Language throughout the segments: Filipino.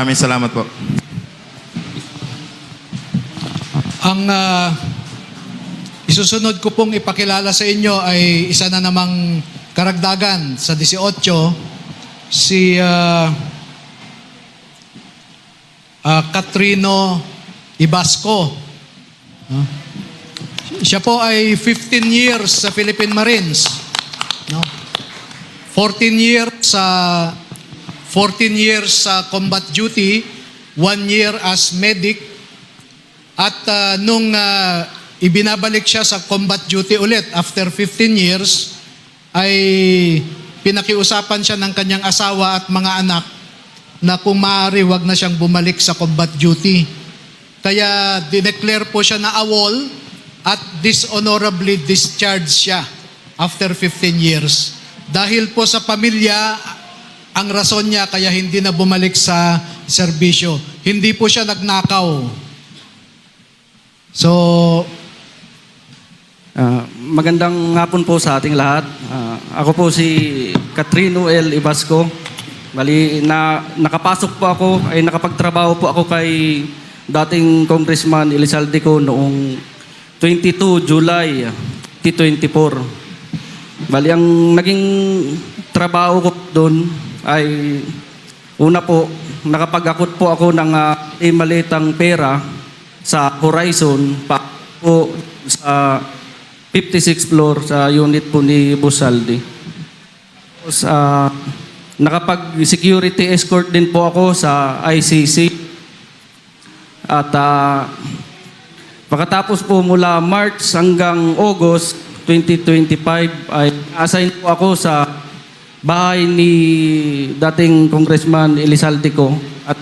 Maraming salamat po. Ang isusunod ko pong ipakilala sa inyo ay isa na namang karagdagan sa 18, si Catrino Ibasco. Siya po ay 15 years sa Philippine Marines. 14 years sa combat duty, 1 year as medic. At nung ibinabalik siya sa combat duty ulit after 15 years, ay pinakiusapan siya ng kanyang asawa at mga anak na kung maaari wag na siyang bumalik sa combat duty. Kaya dineclare po siya na AWOL at dishonorably discharged siya after 15 years. Dahil po sa pamilya, ang rason niya kaya hindi na bumalik sa serbisyo. Hindi po siya nagnakaw. So, magandang hapon po sa ating lahat. Ako po si Catrino L. Ibasco. Bali, nakapasok po ako, ay nakapagtrabaho po ako kay dating Congressman Elizalde ko noong 22 July 2024. Bali, ang naging trabaho ko doon ay una po, nakapag-akot po ako ng malitang pera sa Horizon pa po sa 56th floor sa unit po ni Busaldi. Tapos, nakapag-security escort din po ako sa ICC. At pagkatapos po mula March hanggang August 2025 ay assign po ako sa bahay ni dating Congressman Elizalde ko. At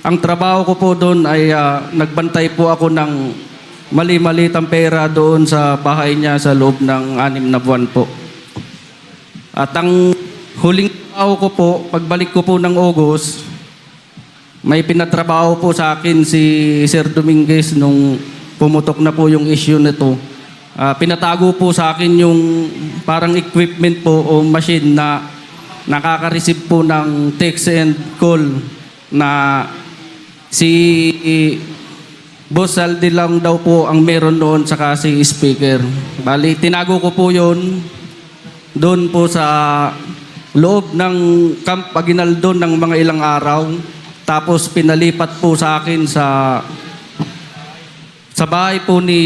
ang trabaho ko po doon ay nagbantay po ako ng mali-malitang pera doon sa bahay niya sa loob ng 6 na buwan po. At ang huling trabaho ko po, pagbalik ko po ng August, may pinatrabaho po sa akin si Sir Dominguez nung pumutok na po yung issue nito. Pinatago po sa akin yung parang equipment po o machine na nakaka-receive po ng text and call na si Boss Saldi lang daw po ang meron doon saka si speaker. Bali, tinago ko po yun doon po sa loob ng Camp Aguinaldo ng mga ilang araw. Tapos pinalipat po sa akin sa bahay po ni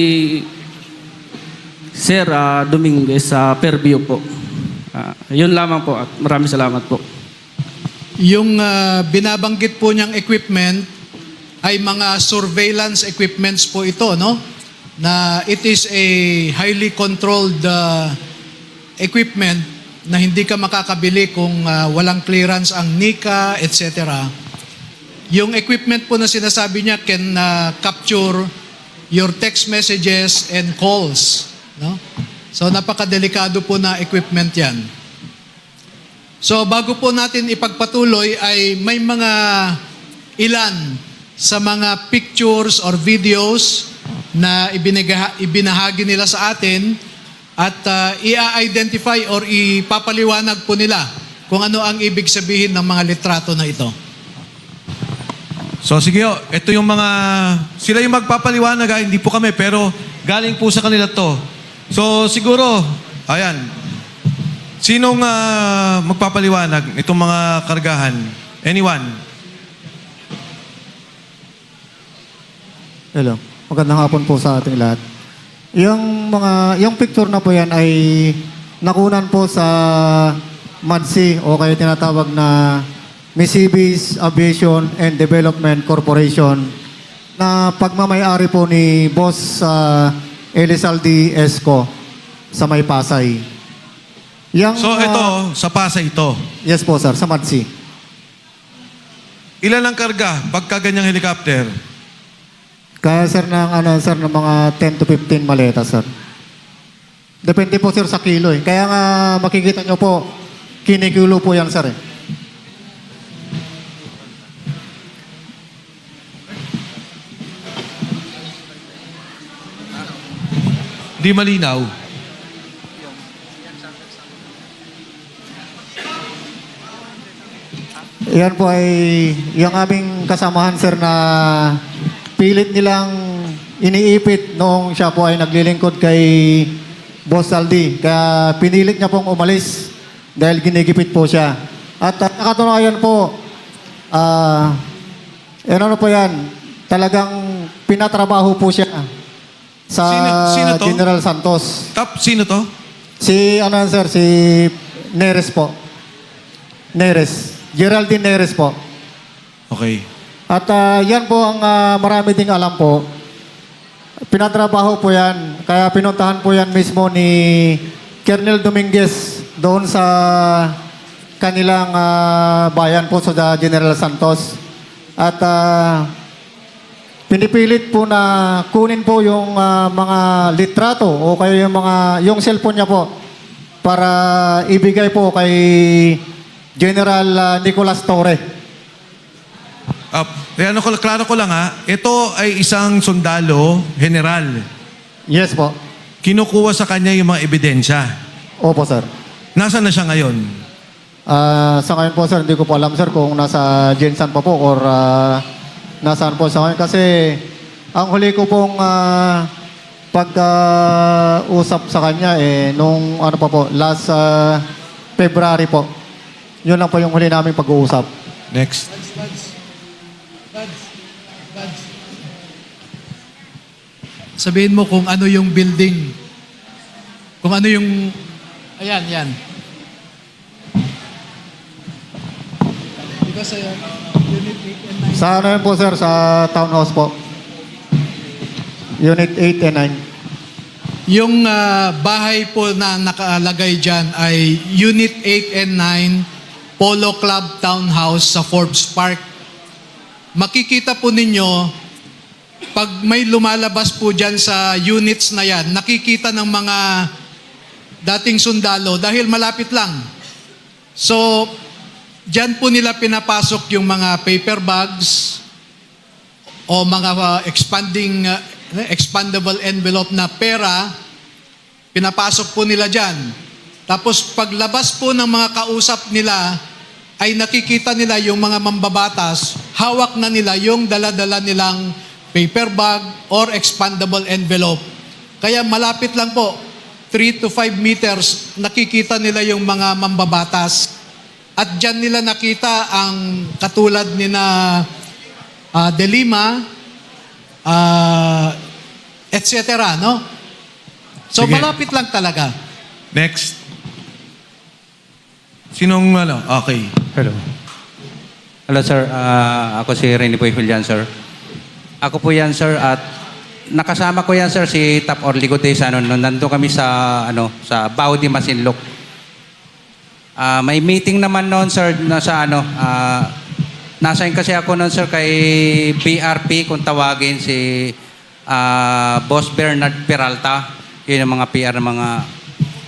Sir Dominguez sa Fairview po. Yun lamang po at maraming salamat po. yung binabanggit po niyang equipment ay mga surveillance equipments po ito, no? Na it is a highly controlled equipment na hindi ka makakabili kung walang clearance ang NICA, etc. Yung equipment po na sinasabi niya can capture your text messages and calls, no? So napakadelikado po na equipment yan. So bago po natin ipagpatuloy ay may mga ilan sa mga pictures or videos na ibinahagi nila sa atin at i-identify or ipapaliwanag po nila kung ano ang ibig sabihin ng mga litrato na ito. So sige, ito yung mga, sila yung magpapaliwanag, hindi po kami, pero galing po sa kanila to. So siguro, ayan, sinong magpapaliwanag itong mga kargahan? Anyone? Hello. Magandang hapon po sa ating lahat. Yung picture na po yan ay nakunan po sa MADSI o kaya tinatawag na Misibis Aviation and Development Corporation na pagmamayari po ni Boss Elizalde Esco sa May Pasay. So ito, sa Pasay ito. Yes po sir, sa MADSI. Ilan ang karga pagka ganyang helicopter? Kaya sir ng mga 10 to 15 maleta sir. Depende po sir sa kilo eh. Kaya nga makikita nyo po, kinikilo po yan sir eh. Di malinaw. Yan po ay yung aming kasamahan, sir, na pilit nilang iniipit noong siya po ay naglilingkod kay Boss Saldi. Kaya pinilit niya pong umalis dahil ginigipit po siya. At nakatunayan po, ano po yan, talagang pinatrabaho po siya sa Sino to? General Santos. Sino to? Si, ano yan, sir, si Neres po. Neres. Geraldine Neres po. Okay. At yan po ang marami ding alam po. Pinatrabaho po yan. Kaya pinuntahan po yan mismo ni Colonel Dominguez doon sa kanilang bayan po sa General Santos. At pinipilit po na kunin po yung mga litrato o kaya yung cellphone niya po para ibigay po kay General Nicolas Torre. Klaro ko lang ha. Ito ay isang sundalo, general. Yes po. Kinukuha sa kanya yung mga ebidensya. Opo, sir. Nasaan na siya ngayon? Sa ngayon po, sir, hindi ko po alam, sir, kung nasa Jensan pa po or nasaan po sa ngayon. Kasi ang huli ko pong pag-usap sa kanya, nung ano pa po, last February po. Yun lang po yung huli namin pag-uusap. Next. Sabihin mo kung ano yung building. Kung ano yung... Ayan, yan. Diba sa Unit 8 and 9? Sa ano yun po, sir, sa townhouse po. Unit 8 and 9. Yung bahay po na nakalagay dyan ay Unit 8 and 9, Polo Club Townhouse sa Forbes Park. Makikita po ninyo, pag may lumalabas po dyan sa units na yan, nakikita ng mga dating sundalo dahil malapit lang. So, dyan po nila pinapasok yung mga paper bags o mga expandable envelope na pera, pinapasok po nila dyan. Tapos paglabas po ng mga kausap nila, ay nakikita nila yung mga mambabatas, hawak na nila yung dala-dala nilang paper bag or expandable envelope. Kaya malapit lang po, 3 to 5 meters, nakikita nila yung mga mambabatas. At dyan nila nakita ang katulad ni na De Lima, etc. No? So Sige. malapit lang talaga. Next. Sinong ano? Okay. Hello. Hello, sir. Ako si Rene Boy Julian, sir. Ako po yan, sir, at nakasama ko yan, sir, si Tap Orligotes, nandun kami sa, sa Baudi, Masinloc. May meeting naman noon, sir, nasain kasi ako noon, sir, kay PRP, kung tawagin si Boss Bernard Peralta. Yun yung mga PR ng mga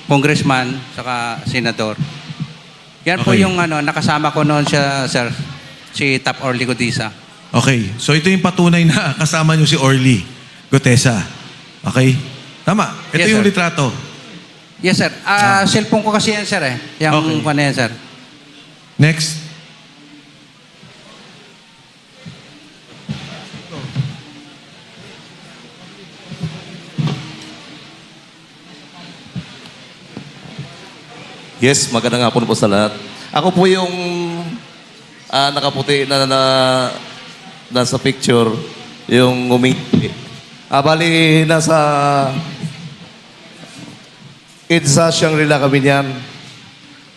congressman, saka senador. Yan po Okay. yung nakasama ko noon siya, sir, si Tap Orligotesa. Okay. So ito yung patunay na kasama nyo si Orly Gutesa. Okay? Tama. Ito Yes, yung sir. litrato. Yes, sir. Cellphone ko kasi yan, sir, eh. Yung Okay. ano yan, sir. Next. Yes, magandang hapon po sa lahat. Ako po yung nakaputi na nasa picture, yung umiti. Bali, nasa EDSA Shangri-La kami niyan.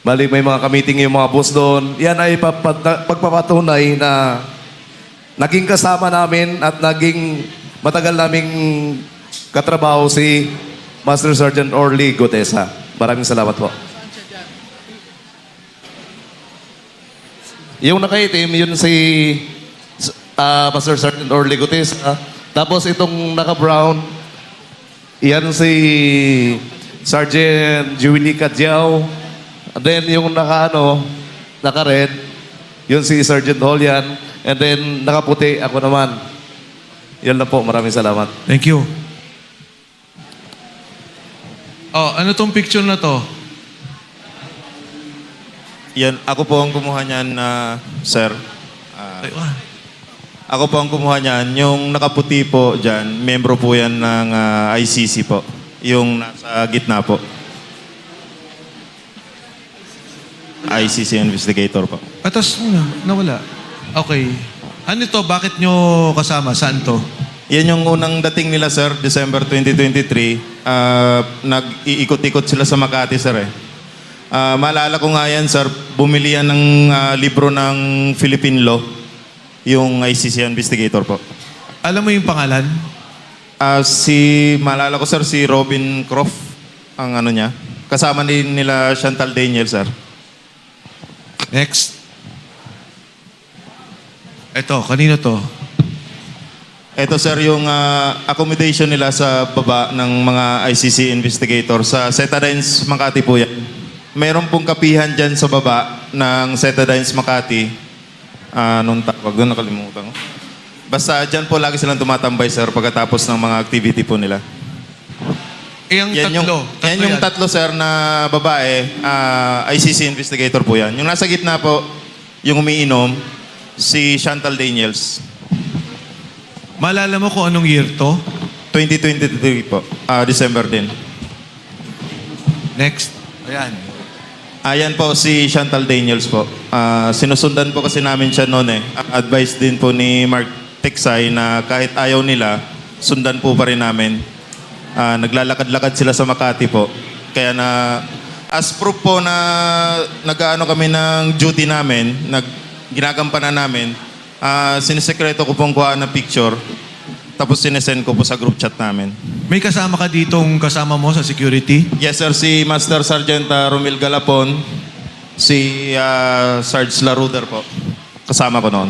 Bali, may mga kamiting yung mga boss doon. Yan ay pagpapatunay na naging kasama namin at naging matagal naming katrabaho si Master Sergeant Orly Gutesa. Maraming salamat po. Yung nakaitim, yun si Master Sergeant Orly Gutesa. Tapos itong naka-brown, yan si Sergeant Julie Cadjao. And then yung naka-red, yun si Sergeant Holian. And then nakaputi, ako naman. Yun lang po, maraming salamat. Thank you. Oh, ano tong picture na to? Yan, ako po ang kumuha niyan, sir. Ay, ah. Ako po ang kumuha niyan. Yung nakaputi po dyan, membro po yan ng ICC po. Yung nasa gitna po. ICC investigator po. Atas nawala. Okay. Ano to? Bakit nyo kasama? Saan to? Yan yung unang dating nila, sir, December 2023. Nag-iikot-ikot sila sa Makati, sir. Maalala ko nga yan, sir, bumili yan ng libro ng Philippine Law, yung ICC investigator po. Alam mo yung pangalan? Maalala ko, sir, si Robin Croft, ang ano niya. Kasama din nila Chantal Daniel, sir. Next. Ito, kanino to? Ito, sir, yung accommodation nila sa baba ng mga ICC investigator sa Setadines, Makati po yan. Mayroon pong kapihan dyan sa baba ng Setadines, Makati. Nung tawag doon, nakalimutan ko. Basta dyan po lagi silang tumatambay, sir, pagkatapos ng mga activity po nila. Yung tatlo. Yan yung tatlo, sir, na babae, ICC investigator po yan. Yung nasa gitna po, yung umiinom, si Chantal Daniels. Maalala mo kung anong year to? 2023 po, December din. Next. Ayan. Ayan po si Chantal Daniels po. Sinusundan po kasi namin siya noon eh. Advice din po ni Mark Teksay na kahit ayaw nila, sundan po pa rin namin. Naglalakad-lakad sila sa Makati po. Kaya na, as proof po na nag-ano kami ng duty namin, ginagampanan namin, sinisekreto ko pong kuhaan ng picture, tapos sinesend ko po sa group chat namin. May kasama ka ditong kasama mo sa security? Yes, sir. Si Master Sergeant Romil Galapon, si Sarge Laruder po. Kasama ko noon.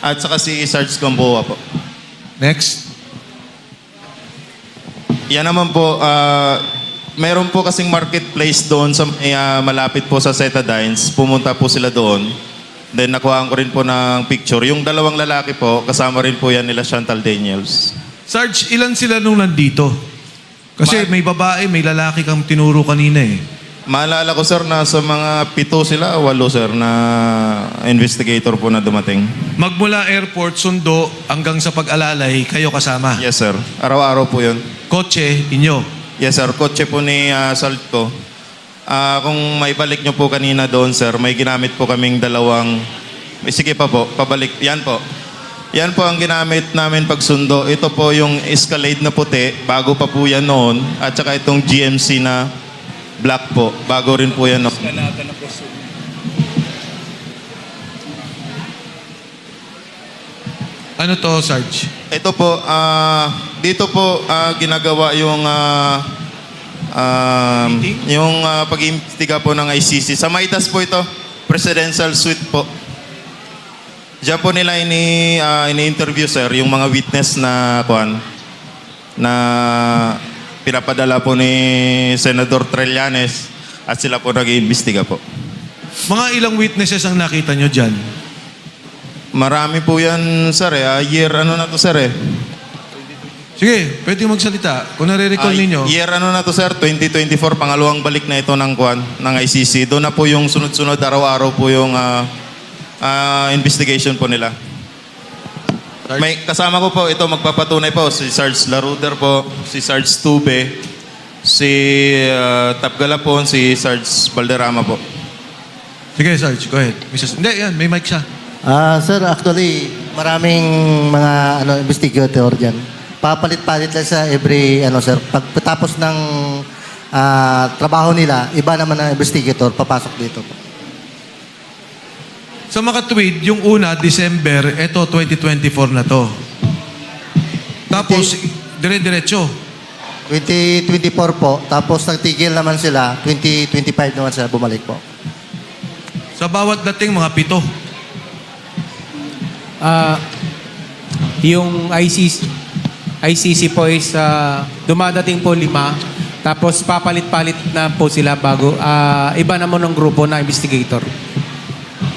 At saka si Sarge Gamboa po. Next. Yan naman po, meron po kasing marketplace doon sa malapit po sa Setadines. Pumunta po sila doon. Then nakuhaan ko rin po ng picture. Yung dalawang lalaki po, kasama rin po yan nila Chantal Daniels. Sarge, ilan sila nung nandito? Kasi may babae, may lalaki kang tinuro kanina eh. Maalala ko, sir, na sa mga 7 sila, 8, sir, na investigator po na dumating. Magmula airport, sundo, hanggang sa pag-alalay, kayo kasama. Yes, sir. Araw-araw po yun. Kotse, inyo. Yes, sir. Kotse po ni Salto. Kung may balik nyo po kanina doon, sir, may ginamit po kaming dalawang... Sige pa po, pabalik. Yan po. Yan po ang ginamit namin pagsundo. Ito po yung Escalade na puti, bago pa po yan noon. At saka itong GMC na black po, bago rin po yan noon. Ano to, Sarge? Ito po, dito po ginagawa yung pag-iimbestiga po ng ICC. Sa Maitas po ito, presidential suite po. Diyan po nila ini-interview, sir, yung mga witness na pinapadala po ni Senador Trillanes at sila po nag-iimbestiga po. Mga ilang witnesses ang nakita nyo dyan? Marami po yan, sir. Year ano na to, sir eh. Sige, pwede magsalita. Kung nare-recall ninyo. Year ano na to, sir? 2024, pangalawang balik na ito ng ICC. Doon na po yung sunod-sunod, araw-araw po yung investigation po nila. May kasama ko po, ito magpapatunay po, si Sarge Laruder po, si Sarge Tube, si Tap Galapon, si Sarge Valderrama po. Sige, Sarge, go ahead. Hindi, yan, may mic siya. Sir, actually, maraming mga investigator dyan. Papalit-palit lang sa every, sir. Pagkatapos ng trabaho nila, iba naman ang investigator, papasok dito. Sa makatwid, yung una, December, eto 2024 na to. Tapos, dire-diretso. 2024 po, tapos nagtigil naman sila, 2025 naman sila bumalik po. Sa bawat dating, mga 7. Yung ICC po is dumadating po 5. Tapos papalit-palit na po sila bago iba naman ng grupo na investigator.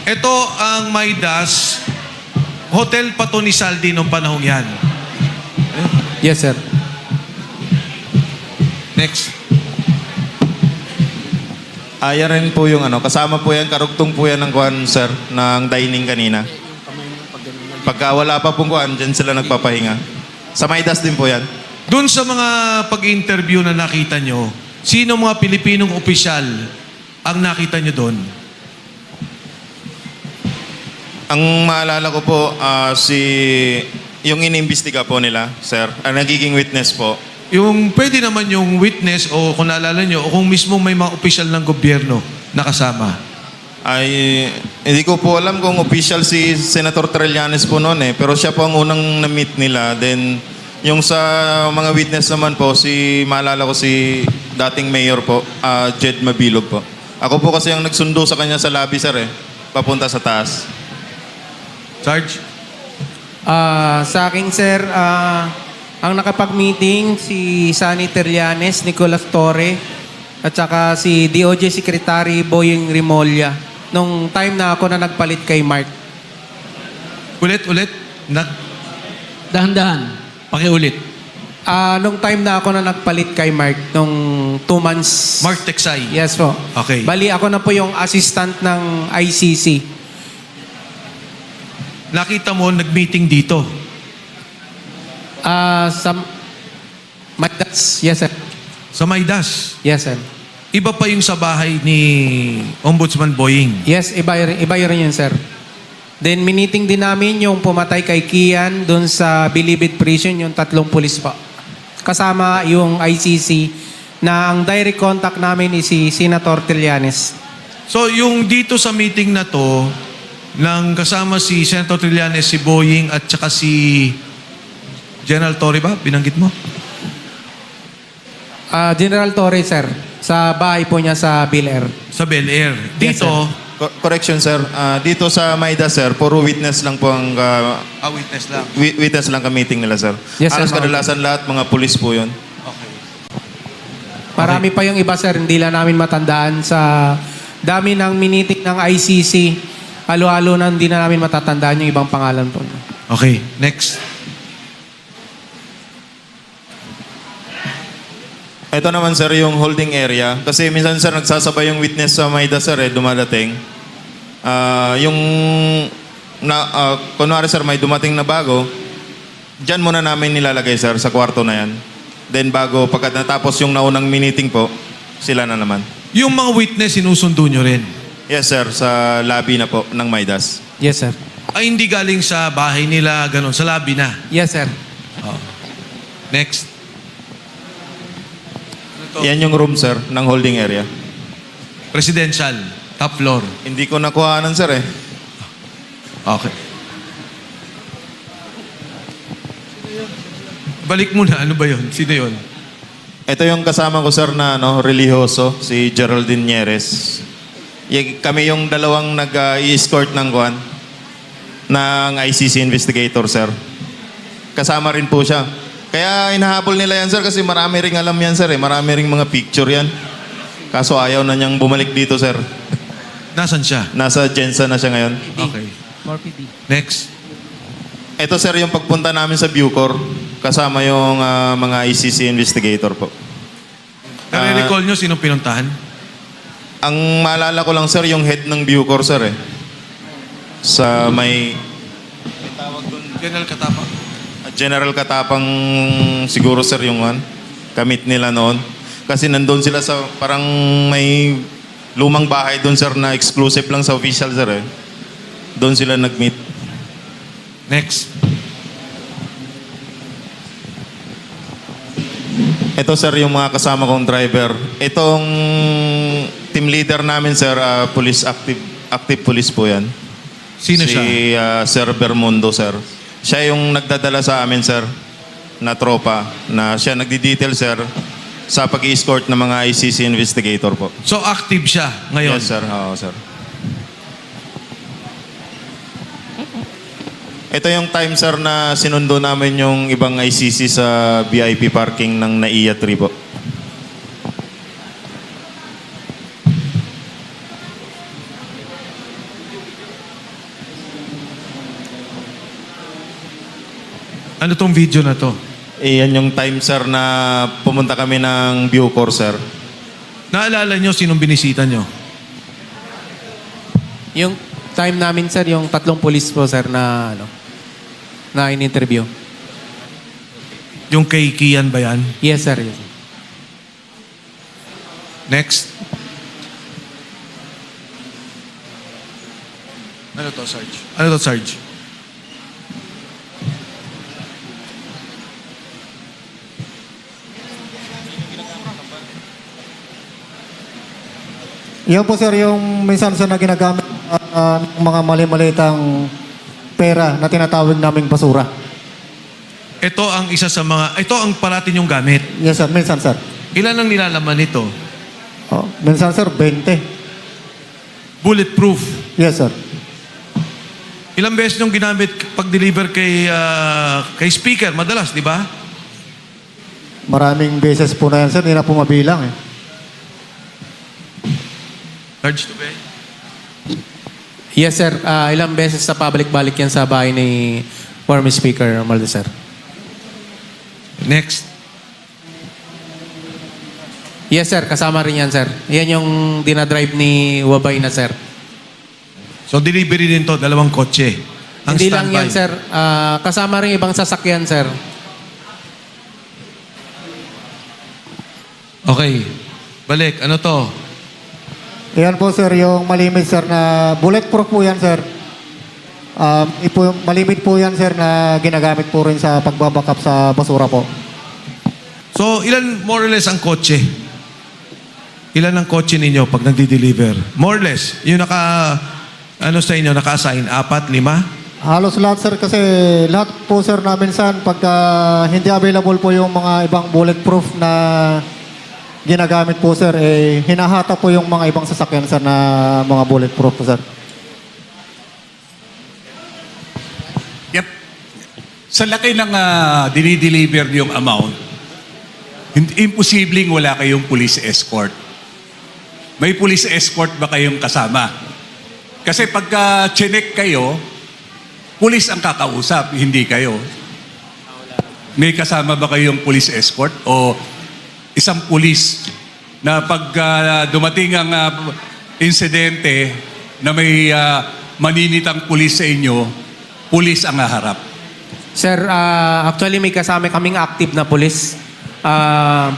Ito ang Maidas. Hotel pa to ni Saldi nung panahong yan. Yes, sir. Next. Yan rin po yung ano, kasama po yan, karugtong po yan ng kuhan, sir, ng dining kanina. Pagka wala pa pong kuhan, dyan sila nagpapahinga. Sa Maidas din po yan. Doon sa mga pag-interview na nakita nyo, sino mga Pilipinong opisyal ang nakita nyo doon? Ang maalala ko po, yung inimbestiga po nila, sir, ang nagiging witness po. Yung pwede naman yung witness o kung naalala nyo, o kung mismo may mga opisyal ng gobyerno nakasama. Ay, hindi ko po alam kung official si Senator Trillanes po noon pero siya po ang unang na-meet nila. Then, yung sa mga witness naman po, maalala ko si dating mayor po, Jed Mabilog po. Ako po kasi ang nagsundo sa kanya sa lobby, sir papunta sa taas. Sarge? Sa akin, sir, ang nakapag-meeting si Sunny Trillanes, Nicolas Torre, at saka si DOJ Secretary Boying Rimolya nung time na ako na nagpalit kay Mark. Ulit. Dahan-dahan. Pakiulit. Nung time na ako na nagpalit kay Mark, nung 2 months. Mark Texay. Yes po. Okay. Bali, ako na po yung assistant ng ICC. Nakita mo, nag-meeting dito. Sa Maidas. Yes, sir. Sa Maidas. Yes, sir. Iba pa yung sa bahay ni Ombudsman Boying. Yes, iba rin yun, sir. Then, miniting din namin yung pumatay kay Kian doon sa Bilibid Prison, yung 3 pulis pa. Kasama yung ICC na ang direct contact namin is si Senator Trillanes. So, yung dito sa meeting na to, nang kasama si Senator Trillanes, si Boying, at saka si General Torre ba? Binanggit mo? General Torre, sir. Sa bahay po niya sa Bel Air. Sa Bel Air. Yes, Dito, Correction, sir. Dito sa Maidas, sir, puro witness lang po ang witness lang. witness lang ka meeting nila, sir. Yes, sir. Halos kadalasan lahat mga pulis po yun. Marami pa yung iba, sir. Hindi lang namin matandaan sa dami ng miniting ng ICC. Halo-halo na hindi na namin matatandaan yung ibang pangalan po. Okay, next. Ito naman, sir, yung holding area. Kasi minsan, sir, nagsasabay yung witness sa Maidas, sir, dumadating. Kunwari, sir, may dumating na bago, dyan muna namin nilalagay, sir, sa kwarto na yan. Then bago, pagkat natapos yung naunang meeting po, sila na naman. Yung mga witness, sinusundo nyo rin. Yes, sir, sa lobby na po ng Maidas. Yes, sir. Ay, hindi galing sa bahay nila, ganun, sa lobby na. Yes, sir. Next. Yan yung room, sir, ng holding area. Presidential, top floor. Hindi ko nakuhanan, sir, Okay. Balik muna, ano ba yun? Sino yun? Ito yung kasama ko, sir, na religyoso, si Geraldine Nieres. Kami yung dalawang nag-i-escort ng ICC investigator, sir. Kasama rin po siya. Kaya hinahabol nila yan, sir, kasi marami ring alam yan, sir. Marami ring mga picture yan. Kaso ayaw na niyang bumalik dito, sir. Nasaan siya? Nasa Jensa na siya ngayon. Okay. Next. Ito, sir, yung pagpunta namin sa Bucor. Kasama yung mga ICC investigator po. Nare-recall nyo sinong pinuntahan? Ang maalala ko lang, sir, yung head ng Bucor, sir, Sa may tawag doon. General Katapa. General Katapang siguro, sir, yung kamit nila noon. Kasi nandun sila sa parang may lumang bahay doon, sir, na exclusive lang sa official, sir. Doon sila nag-meet. Next. Ito, sir, yung mga kasama kong driver. Itong team leader namin, sir, police active police po yan. Sino siya? Si Sir Bermundo, sir. Siya yung nagdadala sa amin, sir, na tropa, na siya nagdi-detail, sir, sa pag-i-escort ng mga ICC investigator po. So active siya ngayon? Yes, sir. Oo, sir. Ito yung time, sir, na sinundo namin yung ibang ICC sa VIP parking ng NAIA 3 po. Ano tong video na to? Iyan yung time, sir, na pumunta kami ng Bucor, sir. Naalala nyo sinong binisita nyo? Yung time namin, sir, yung 3 pulis po, sir, na, na in-interview. Yung kay Kian ba yan? Yes, sir. Yes, sir. Next. Ano to, Sarge? Ano to, Sarge? Yan po sir yung minsan sir na ginagamit ng mga mali-malitang pera na tinatawag naming basura. Ito ang isa sa mga, ito ang parating yung gamit. Yes sir, minsan sir. Ilan ang nilalaman nito? Oh, minsan sir, 20. Bulletproof. Yes sir. Ilang beses nung ginamit pag-deliver kay speaker? Madalas, di ba? Maraming beses po na yan sir, hindi na po mabilang eh. Sarge to be? Yes, sir. Ilang beses sa pabalik-balik yan sa bahay ni former Speaker Romualdez, sir. Next. Yes, sir. Kasama rin yan, sir. Yan yung dinadrive ni Wabay na, sir. So delivery din to, 2 kotse. Ang Hindi lang standby. yan, sir. Kasama rin ibang sasakyan, sir. Okay. Balik. Ano to? Yan po sir, yung malimit sir na bulletproof po yan sir. Malimit po yan sir na ginagamit po rin sa pagbabackup sa basura po. So, ilan more or less ang kotse? Ilan ang kotse ninyo pag nagdi-deliver? More or less. Yung sa inyo, naka-assign? 4, 5? Halos lahat sir kasi lahat po sir na minsan pagka hindi available po yung mga ibang bulletproof na ginagamit po sir, hinahata po yung mga ibang sasakyan sir na mga bulletproof po sir. Yep. Sa laki ng dinideliver yung amount, imposibleng wala kayong police escort. May police escort ba kayong kasama? Kasi pagka chinek kayo, police ang kakausap, hindi kayo. May kasama ba kayong police escort? O isang pulis na pag dumating ang insidente na may maninitang pulis sa inyo, pulis ang haharap. Sir, actually may kasama kaming active na pulis.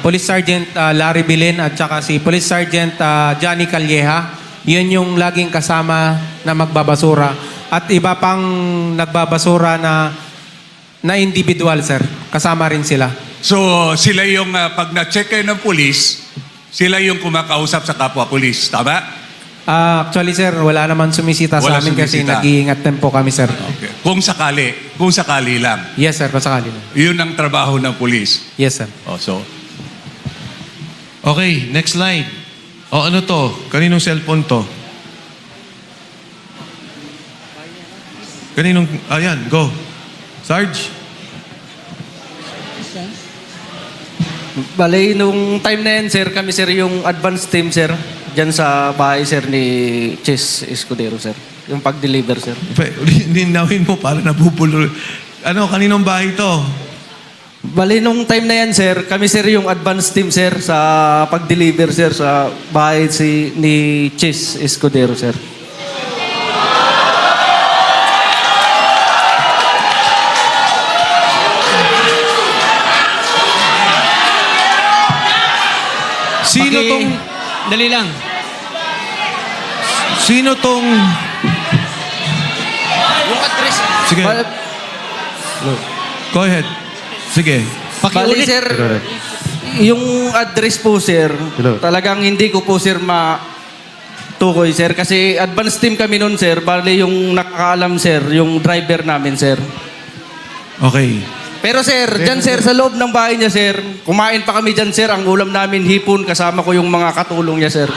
Police Sergeant Larry Bilin at saka si Police Sergeant Johnny Calleja. Yun yung laging kasama na magbabasura. At iba pang nagbabasura na individual, sir. Kasama rin sila. So sila yung pag na-check kayo ng pulis, sila yung kumakausap sa kapwa pulis. Tama? Actually, sir, wala naman sumisita Wala sa amin kasi sumisita. nag-iingat din po kami, sir. Okay. Kung sakali lang. Yes, sir. Pasakali na. Yun ang trabaho ng pulis. Yes, sir. Oh, so, Okay, next slide. O ano to? Kaninong cellphone to? Ayan, go. Sarge? Bale, nung time na yan, sir, kami, sir, yung advance team, sir, dyan sa bahay, sir, ni Chis Escudero, sir. Yung pag-deliver, sir. Ninawin mo para nabubulo. Ano, kaninong bahay to? Bale, nung time na yan, sir, kami, sir, yung advance team, sir, sa pag-deliver, sir, sa bahay ni Chis Escudero, sir. Sino tong... Dali lang. Sino tong... Yung address. Sige. Go ahead. Sige. Bale, Pakiulit. sir, yung address po, sir, talagang hindi ko po, sir, tukoy, sir. Kasi advance team kami nun, sir. Bale, yung nakakaalam, sir, yung driver namin, sir. Okay. Pero, sir, dyan, sir, sa loob ng bahay niya, sir, kumain pa kami dyan, sir. Ang ulam namin, hipon, kasama ko yung mga katulong niya, sir.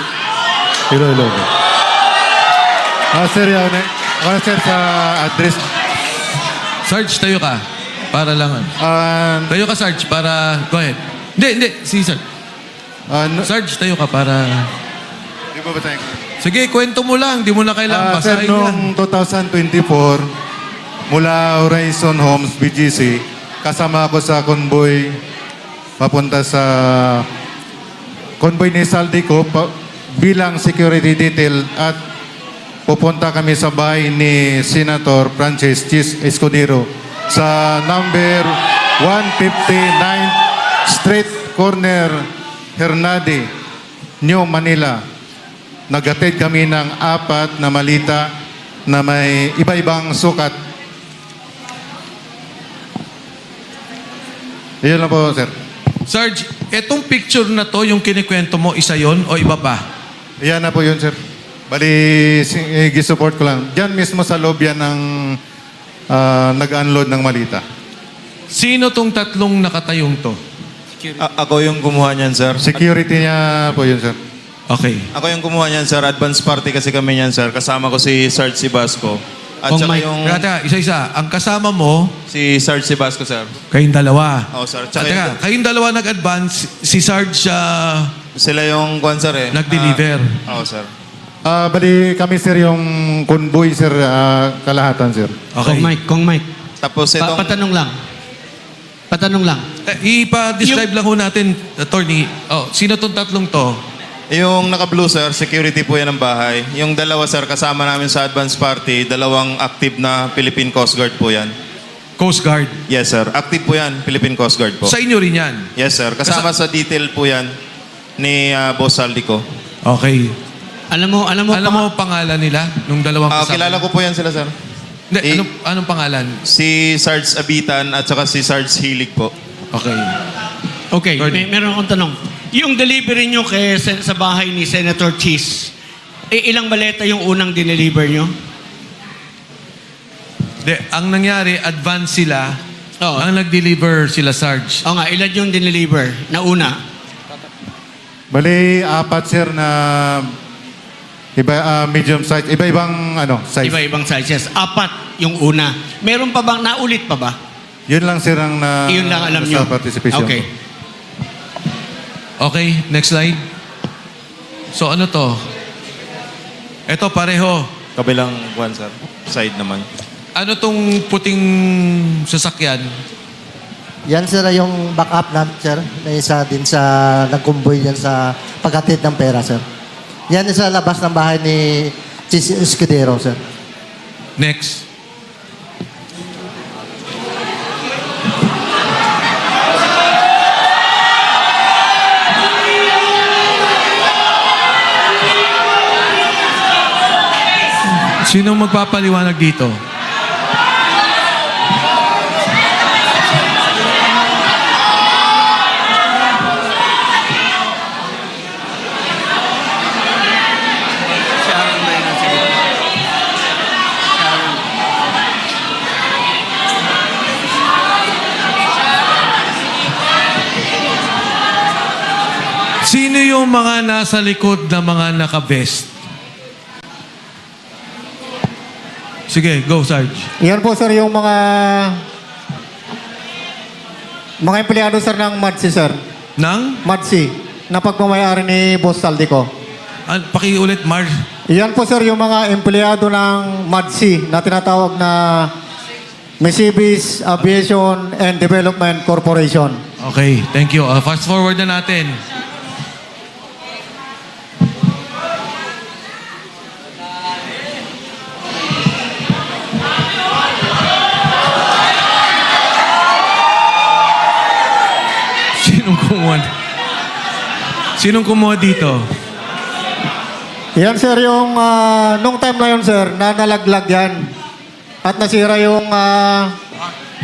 Hello. Sir, yan sir sa address. Sarge, tayo ka. Para lang. Tayo ka, Sarge, para... Go ahead. Hindi. Si Sarge. Sarge, tayo ka para... Di ba tayo? Sige, kwento mo lang. Di mo na kailangan Sir, basahin yan. noong 2024, mula Horizon Homes, BGC, kasama ako sa convoy papunta sa convoy ni Saldico bilang security detail at pupunta kami sa bahay ni Senator Francis Chis Escudero sa number 159th Street Corner, Hernade, New Manila. Naghatid kami ng 4 na malita na may iba-ibang sukat. Iyon lang po, sir. Sarge, etong picture na to, yung kinikwento mo, isa yon o iba pa? Yan na po yun, sir. Bali, gisupport ko lang. Diyan mismo sa loob yan ng nag-unload ng malita. Sino tong tatlong nakatayong to? Ako yung kumuha niyan, sir. Security niya po yun, sir. Okay. Ako yung kumuha niyan, sir. Advance party kasi kami niyan, sir. Kasama ko si Sarge Sibasco. At saka yung Teka, isa-isa. Ang kasama mo, si Sarge Sibasco, sir. kayong dalawa. Oo, sir. Tsaka Teka, kayong dalawa nag-advance, si Sarge sila yung kwan, sir, eh. nag-deliver. Oo, sir. Bali, kami, sir, yung convoy, sir, kalahatan, sir. Okay. Kong Mike. Tapos itong... Patanong lang. Ipa-describe lang ho natin, attorney. Sino tong tatlong to? Yung naka-blue, sir, security po yan ng bahay. Yung dalawa, sir, kasama namin sa advance party, dalawang active na Philippine Coast Guard po yan. Coast Guard. Yes, sir. Active po yan, Philippine Coast Guard po. Sa inyo rin yan. Yes, sir. Kasama sa detail po yan ni Boss Saldico. Okay. Alam mo Alam mo pangalan nila nung dalawang kasama? Kilala ko po yan sila, sir. Hindi, anong pangalan? Si Sarge Abitan at saka si Sarge Hilig po. Okay. Okay, Lord. meron akong tanong. Yung delivery nyo sa bahay ni Senator Cheese, ilang maleta yung unang dineliver nyo? Ang nangyari, advance sila. Oo. Ang nag-deliver sila, Sarge. O nga, ilan yung dineliver na una? Bali, 4, sir, na medium size. Iba-ibang size. Iba-ibang sizes. 4 yung una. Meron pa bang, naulit pa ba? Yun lang, sir, ang Yun lang alam sa nyo? participation. Okay. Okay, next slide. So ano to? Ito pareho. Kabilang one, sir. Side naman. Ano tong puting sasakyan? Yan, sir, yung backup namin, sir. Na isa din sa nagkumboy yan sa paghatid ng pera, sir. Yan sa labas ng bahay ni Chis Escudero, sir. Next. Sinong magpapaliwanag dito? Sino yung mga nasa likod na mga naka-vest? Sige, go, Sarge. Yan po, sir, yung mga empleyado, sir, ng MADSI, sir. Nang? MADSI, na pagmamayari ni Boss Saldico. Pakiulit, Mars. Yan po, sir, yung mga empleyado ng MADSI na tinatawag na Mercedes Aviation and Development Corporation. Okay, thank you. Fast forward na natin. Sinong kumuha dito? Yan, sir, yung nung time na yun, sir, na nalaglag yan at nasira yung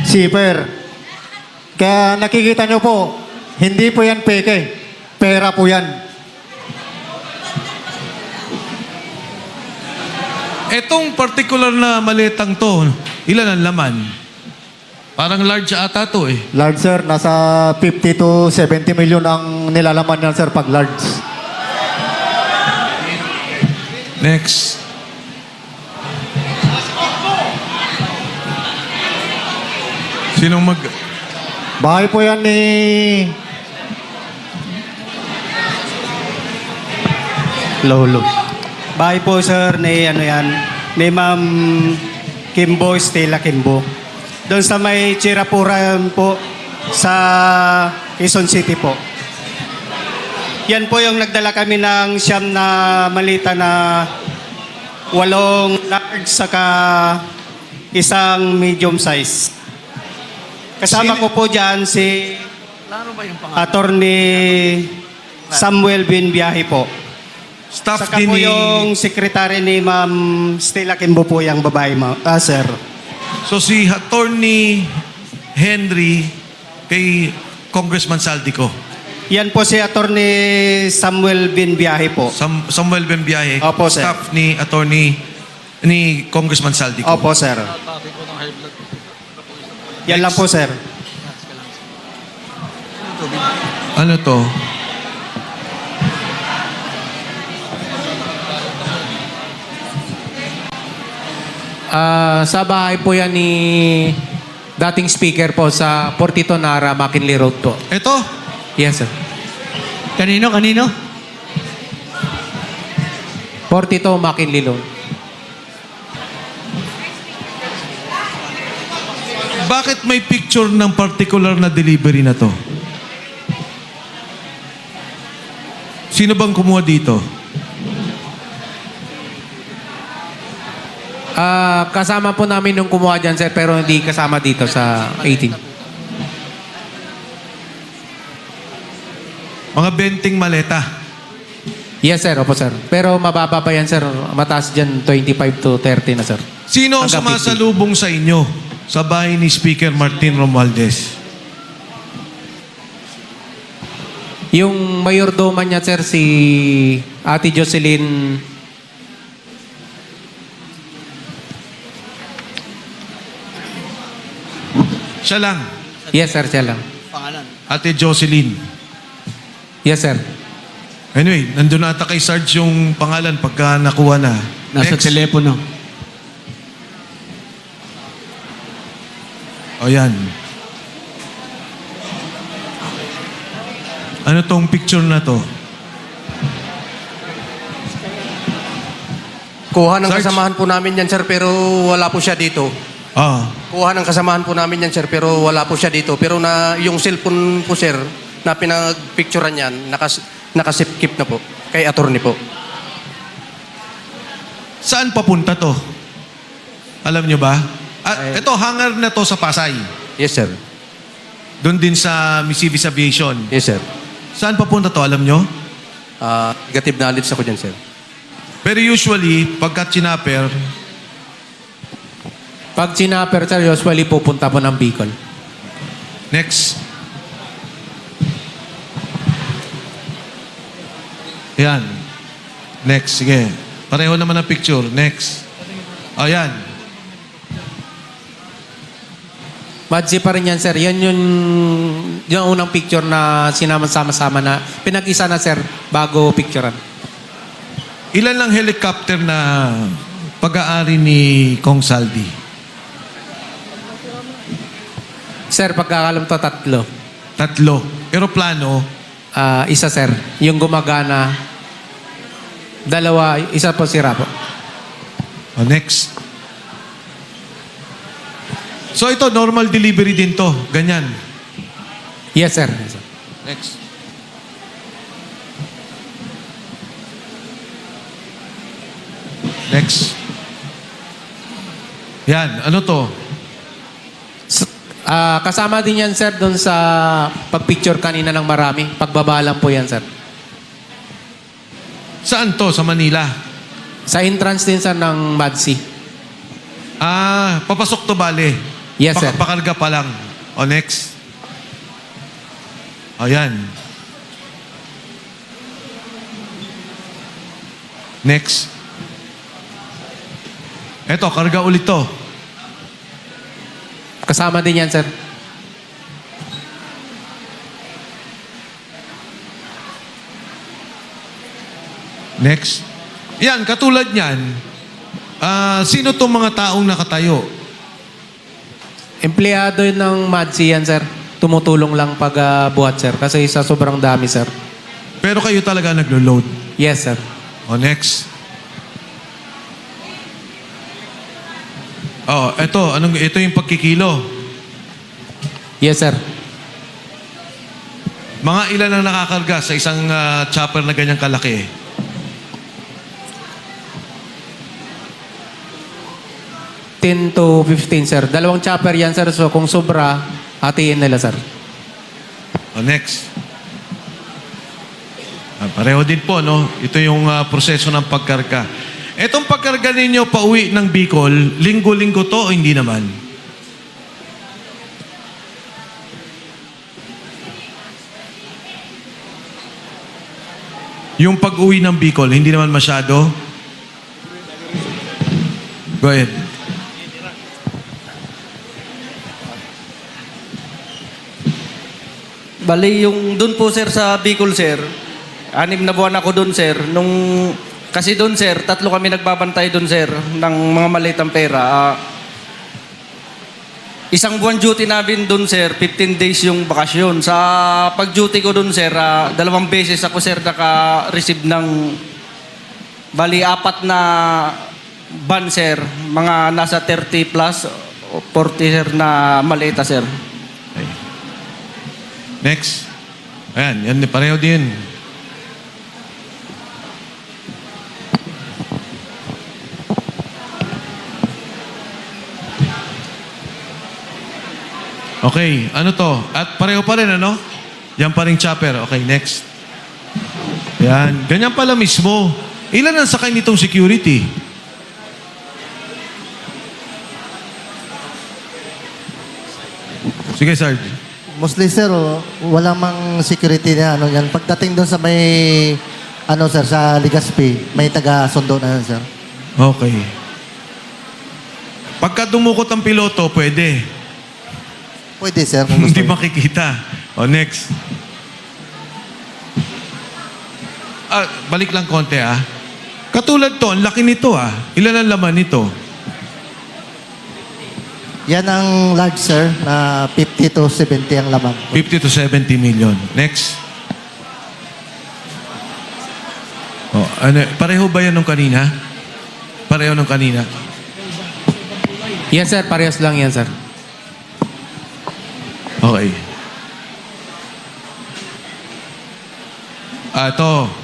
zipper. Kaya nakikita nyo po, hindi po yan peke. Pera po yan. Etong particular na malitang to, ilan ang laman? Parang large ata to eh. Large, sir, nasa 50 to 70 million ang nilalaman yan, sir, pag large. Next. Sinong mag... Bahay po yan ni... Lolo. Bahay po, sir, ni ni Ma'am Kimbo, Stella Kimbo. Doon sa may Chirapuran po, sa Quezon City po. Yan po yung nagdala kami ng siyam na malita na 8 large saka isang medium size. Kasama ko po dyan si Attorney Samuel Binbiyahe po. Staff Saka din po ni... yung secretary ni Ma'am Stella Kimbo po yung babae, sir. So si Attorney Henry kay Congressman Saldico. Yan po si Attorney Samuel Binbiyahe po. Samuel Bembiahe. Opo, sir. Staff ni ni Congressman Saldico. Opo, sir. Yan lang po, sir. Ano to? Sa bahay po yan ni dating speaker po sa Portito Nara, McKinley Road po. Ito? Yes, sir. Kanino? Portito, McKinley Road. Bakit may picture ng particular na delivery na to? Sino bang kumuha dito? Kasama po namin nung kumuha dyan, sir, pero hindi kasama dito sa 18. Mga benting maleta. Yes, sir. Opo, sir. Pero mababa pa yan, sir. Mataas dyan, 25 to 30 na, sir. Sino ang Hanggang 50. sumasalubong sa inyo sa bahay ni Speaker Martin Romualdez? Yung mayordoma niya, sir, si Ate Jocelyn. Siya lang. Yes, sir. Siya lang. Ate Jocelyn. Yes, sir. Anyway, nandun na ata kay Sarge yung pangalan pagka nakuha na. Nasa Next. telepono. O yan. Ano tong picture na to? Kuha ng Sarge? kasamahan po namin yan, sir, pero wala po siya dito. Ah, Kuha ng kasamahan po namin yan, sir, pero wala po siya dito. Pero na yung cellphone po, sir, na pinag-picturean yan, nakasipkip na po. Kay attorney po. saan papunta to? Alam nyo ba? Ito, hangar na to sa Pasay. Yes, sir. Doon din sa Mississippi Aviation. Yes, sir. Saan papunta to? Alam nyo? Negative knowledge ako dyan, sir. Pero usually, pagka chinapper, Pag sinapper, sir, usually pupunta po ng Bicol. next. Yan. Next, sige. Pareho naman ang picture. Next. Ayan. Madsi pa rin yan, sir. Yan yung unang picture na sinama-sama-sama na pinag-isa na, sir, bago picturean. Ilan lang helicopter na pag-aari ni Kong Saldi? Sir, pagkakalam to, 3. 3. Aeroplano, Isa, sir. Yung gumagana. 2, isa po sira po. next. So ito, normal delivery din to. Ganyan. Yes, sir. Yes, sir. Next. Next. Yan, ano to? Kasama din yan, sir, doon sa pag-picture kanina ng marami. Pagbabalang po yan, sir. Saan to? Sa Manila? Sa entrance din, sir, ng Madsi. Papasok to bale. Yes, sir. Pakarga pa lang. O, next. Ayan. Next. Eto, karga ulit to. Kasama din yan, sir. Next. Yan, katulad niyan, sino tong mga taong nakatayo? Empleyado ng Madsi yan, sir. Tumutulong lang pag buhat, sir. Kasi sa sobrang dami, sir. Pero kayo talaga naglo-load. Yes, sir. O, next. Ito yung pagkikilo. Yes, sir. Mga ilan ang nakakarga sa isang chopper na ganyang kalaki? 15 to 15, sir. Dalawang chopper yan, sir. So kung sobra, hatiin nila, sir. O, next. Pareho din po, no? Ito yung proseso ng pagkarga. Etong pagkarga ninyo pauwi ng Bicol, linggo-linggo to o hindi naman? Yung pag-uwi ng Bicol, hindi naman masyado? Go ahead. Bali, yung doon po sir sa Bicol sir, 6 na buwan ako doon sir. Kasi doon sir, 3 kami nagbabantay doon sir ng mga malitang pera. Isang buwan duty namin doon sir, 15 days yung bakasyon. Sa pag-duty ko doon sir, 2 beses ako sir naka-receive ng bali 4 na ban sir, mga nasa 30 plus, 40 sir na malita sir. Next. Ayan, yan pareho din. Okay, ano to? At pareho pa rin, ano? Yan pa rin chopper. Okay, next. Yan, ganyan pala mismo. Ilan ang sakay nitong security? Sige, Sarge. Mostly sir, wala mang security na ano yan. Pagdating doon sa may ano sir, sa Legazpi, may taga-sundo na yan sir. Okay. Pagka dumukot ang piloto, pwede. Pwede sir. Kung gusto Hindi niyo. makikita. O, next. Balik lang konti, Katulad to, ang laki nito, Ilan ang laman nito? Yan ang large sir, na 50 to 70 ang laman. 50 to 70 million. Next. Oh, pareho ba yan nung kanina? Pareho nung kanina? Yan, sir. Parehas lang yan, sir. Okay. Ito.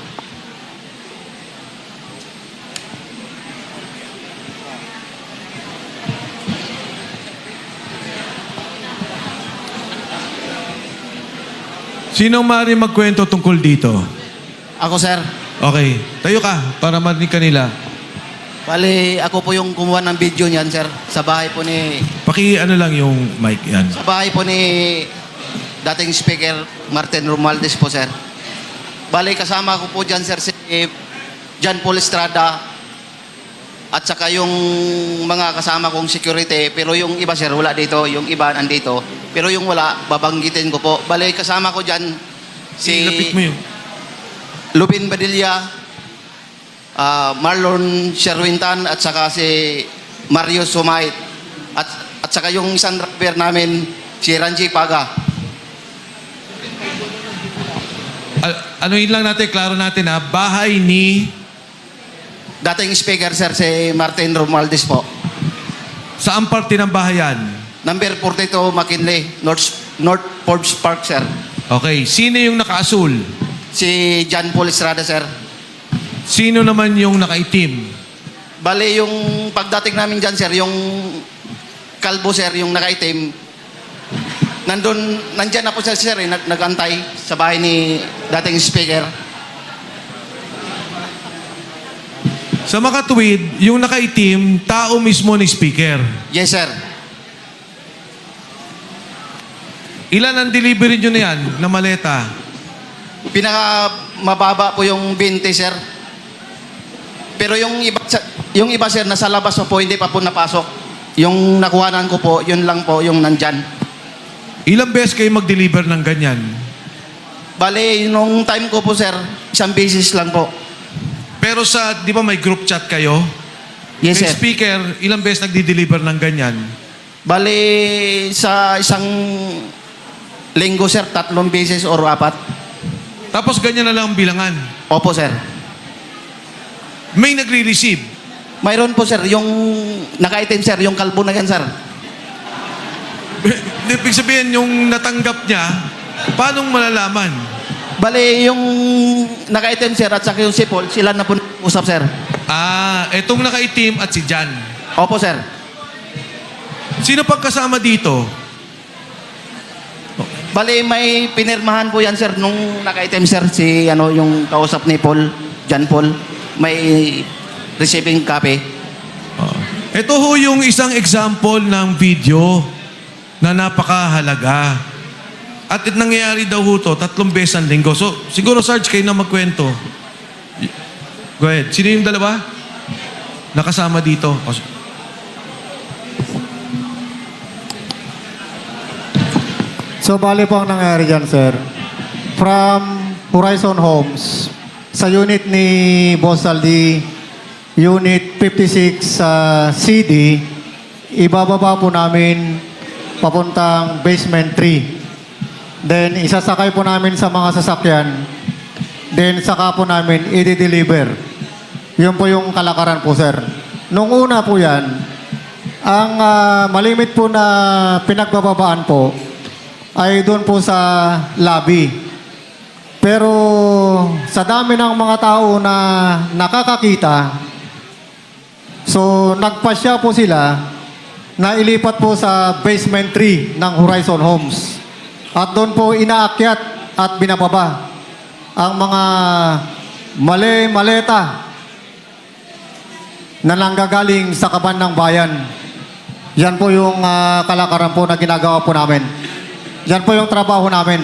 Sinong maaari magkwento tungkol dito? Ako, sir. Okay. Tayo ka para marinig kanila. Bali, ako po yung kumuha ng video niyan, sir. Sa bahay po ni... Ano lang yung mic yan. Sa bahay po ni dating Speaker Martin Romualdez po, sir. Bali, kasama ko po dyan, sir, si John Paul Estrada at saka yung mga kasama kong security. Pero yung iba, sir, wala dito. Yung iba nandito. Pero yung wala, babanggitin ko po. Bali, kasama ko dyan si Lapit mo yun. Lupin Badilla, Marlon Sherwintan at saka si Mario Sumait at saka yung isang driver namin si Ranji Paga. Ano yun lang natin, klaro natin bahay ni dating speaker, sir, si Martin Romualdez po. Saan parte ng bahayan? Number 42 McKinley, North Forbes Park, sir. Okay, sino yung nakaasul? Si John Paul Estrada, sir. Sino naman yung nakaitim? Bale, yung pagdating namin dyan, sir, yung kalbo, sir, yung nakaitim, nandyan na po siya, sir, nagantay sa bahay ni dating speaker. Sa makatuwid, yung nakaitim, tao mismo ni speaker. Yes, sir. Ilan ang delivery nyo na yan, na maleta? Pinaka mababa po yung 20, sir. Pero yung iba, sir, nasa labas pa po, hindi pa po napasok. Yung nakuhanan ko po, yun lang po yung nandyan. Ilang beses kayo mag-deliver ng ganyan? Bale, nung time ko po, sir, 1 beses lang po. Pero di ba may group chat kayo? Yes, May sir. speaker, ilang beses nagdi-deliver ng ganyan? Bale, sa isang linggo, sir, 3 beses or 4. Tapos ganyan na lang ang bilangan? Opo, sir. May nagre-receive? Mayroon po, sir, yung naka-item, sir, yung kalbo na yan, sir. Ibig sabihin, yung natanggap niya, paano malalaman? Bale, yung naka-item, sir, at saka yung si Paul, sila na po usap, sir. Etong nakaitim at si Jan. Opo, sir. Sino pang kasama dito? Bali, may pinirmahan po yan, sir, nung naka-item, sir, si yung kausap ni Paul, John Paul. May receiving copy. Ito ho yung isang example ng video na napakahalaga. At nangyayari daw ho to 3 beses ang linggo. So, siguro, Sarge, kayo na magkwento. Go ahead. Sino yung dalawa? Nakasama dito. So, bali po ang nangyari dyan, sir. From Horizon Homes, sa unit ni Boss Aldi, Unit 56 CD, ibababa po namin papuntang basement 3. Then, isasakay po namin sa mga sasakyan. Then, saka po namin i-deliver. Yun po yung kalakaran po, sir. Nung una po yan, ang malimit po na pinagbababaan po ay doon po sa lobby. Pero sa dami ng mga tao na nakakakita, so nagpasya po sila na ilipat po sa basement 3 ng Horizon Homes. At doon po inaakyat at binababa ang mga maleta na nanggagaling sa kaban ng bayan. Yan po yung kalakaran po na ginagawa po namin. Yan po yung trabaho namin.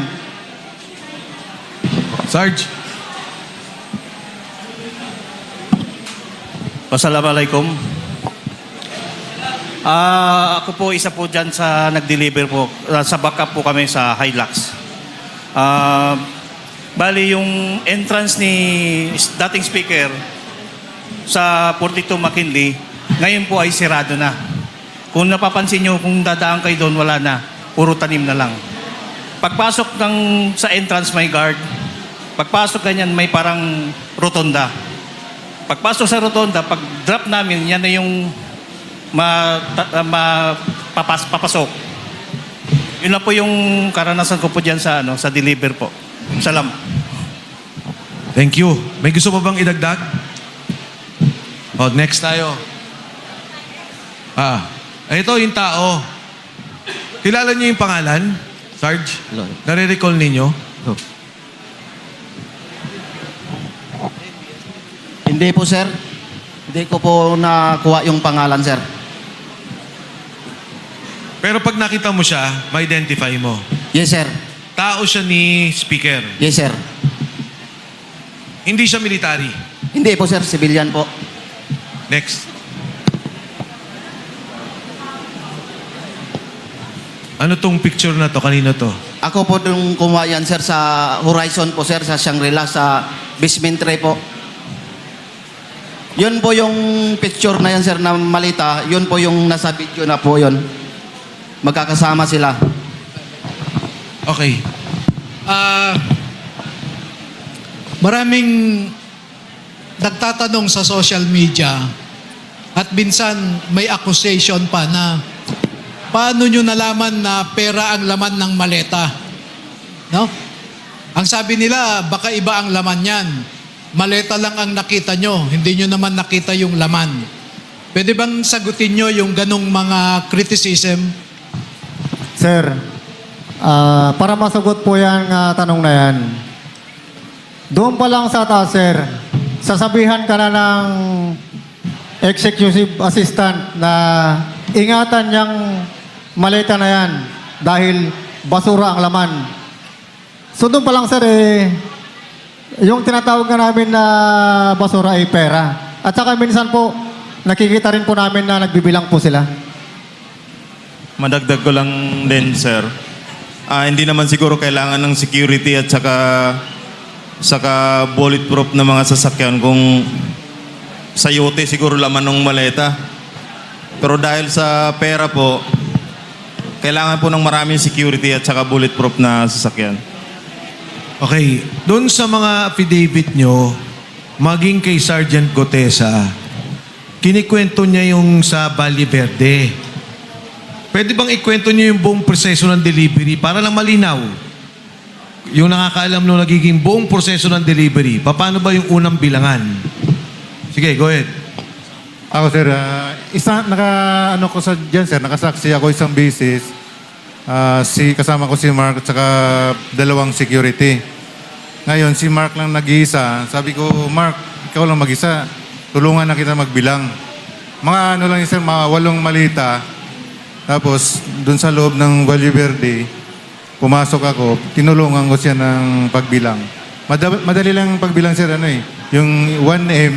Sarge? Assalamualaikum. Ako po isa po dyan sa nag-deliver po. Sa backup po kami sa Hilux. Bali yung entrance ni dating speaker sa 42 McKinley, ngayon po ay sirado na. Kung napapansin nyo, kung dadaan kayo doon, wala na. Puro tanim na lang. Pagpasok sa entrance may guard. Pagpasok ganyan may parang rotonda. Pagpasok sa rotonda, pag drop namin, yan na yung papasok. Yun na po yung karanasan ko po dyan sa deliver po. Salam. Thank you. May gusto pa bang idagdag? Next tayo. Ito yung tao. Kilala niyo yung pangalan? Sarge? Nare-recall ninyo? Hindi po, sir. Hindi ko po nakuha yung pangalan, sir. Pero pag nakita mo siya, ma-identify mo. Yes, sir. Tao siya ni speaker. Yes, sir. Hindi siya military. Hindi po, sir. Civilian po. Next. Ano tong picture na to? Kanino to? Ako po nung kumuha yan, sir, sa Horizon po, sir, sa Shangri-La, sa basement 3 po. Yun po yung picture na yan, sir, na malita. Yun po yung nasa video na po yun. Magkakasama sila. Okay. Maraming nagtatanong sa social media at minsan may accusation pa na paano nyo nalaman na pera ang laman ng maleta? No? Ang sabi nila, baka iba ang laman yan. Maleta lang ang nakita nyo, hindi nyo naman nakita yung laman. Pwede bang sagutin nyo yung ganong mga criticism? Sir, para masagot po yan tanong na yan, doon pa lang sa taas, sir, sasabihan ka na ng executive assistant na ingatan niyang maleta na yan dahil basura ang laman. So doon pa lang, sir, yung tinatawag na namin na basura ay pera. At saka minsan po, nakikita rin po namin na nagbibilang po sila. Madagdag ko lang din, sir. Hindi naman siguro kailangan ng security at saka bulletproof na mga sasakyan kung sa yote siguro laman ng maleta. Pero dahil sa pera po, kailangan po ng maraming security at saka bulletproof na sasakyan. Okay. Doon sa mga affidavit nyo, maging kay Sergeant Gotesa, kinikwento niya yung sa Valle Verde. Pwede bang ikwento niyo yung buong proseso ng delivery para lang malinaw? Yung nakakaalam nung nagiging buong proseso ng delivery, paano ba yung unang bilangan? Sige, go ahead. Ako, sir, ano ko sa dyan, sir, nakasaksi ako isang beses. Kasama ko si Mark at saka dalawang security. Ngayon, si Mark lang nag-iisa. Sabi ko, Mark, ikaw lang mag-isa. Tulungan na kita magbilang. Mga ano lang yun, sir, mga 8 malita. Tapos, dun sa loob ng Valle Verde, pumasok ako, tinulungan ko siya ng pagbilang. Madali lang pagbilang, sir, yung 1M,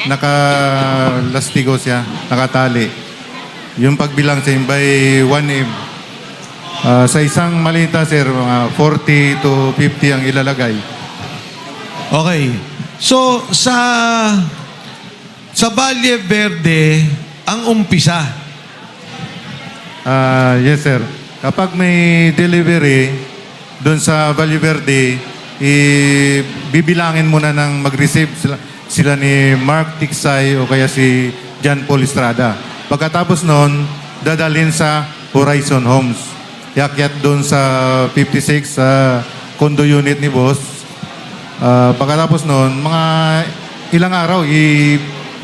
naka-lastigo siya, nakatali. Yung pagbilang siya by 1M. Sa isang malita, sir, mga 40 to 50 ang ilalagay. Okay. So, sa Valle Verde, ang umpisa. Yes, sir. Kapag may delivery doon sa Valle Verde, bibilangin muna ng mag-receive sila ni Mark Tiksay o kaya si John Paul Estrada. Pagkatapos noon, dadalhin sa Horizon Homes. Iakyat doon sa 56 sa condo unit ni boss. Pagkatapos noon, mga ilang araw,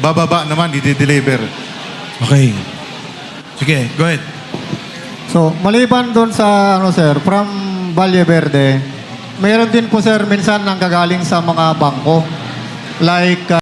bababa naman, i-deliver. Okay. Sige, go ahead. So, maliban doon sa, sir, from Valle Verde, mayroon din po, sir, minsan nang gagaling sa mga bangko. Like,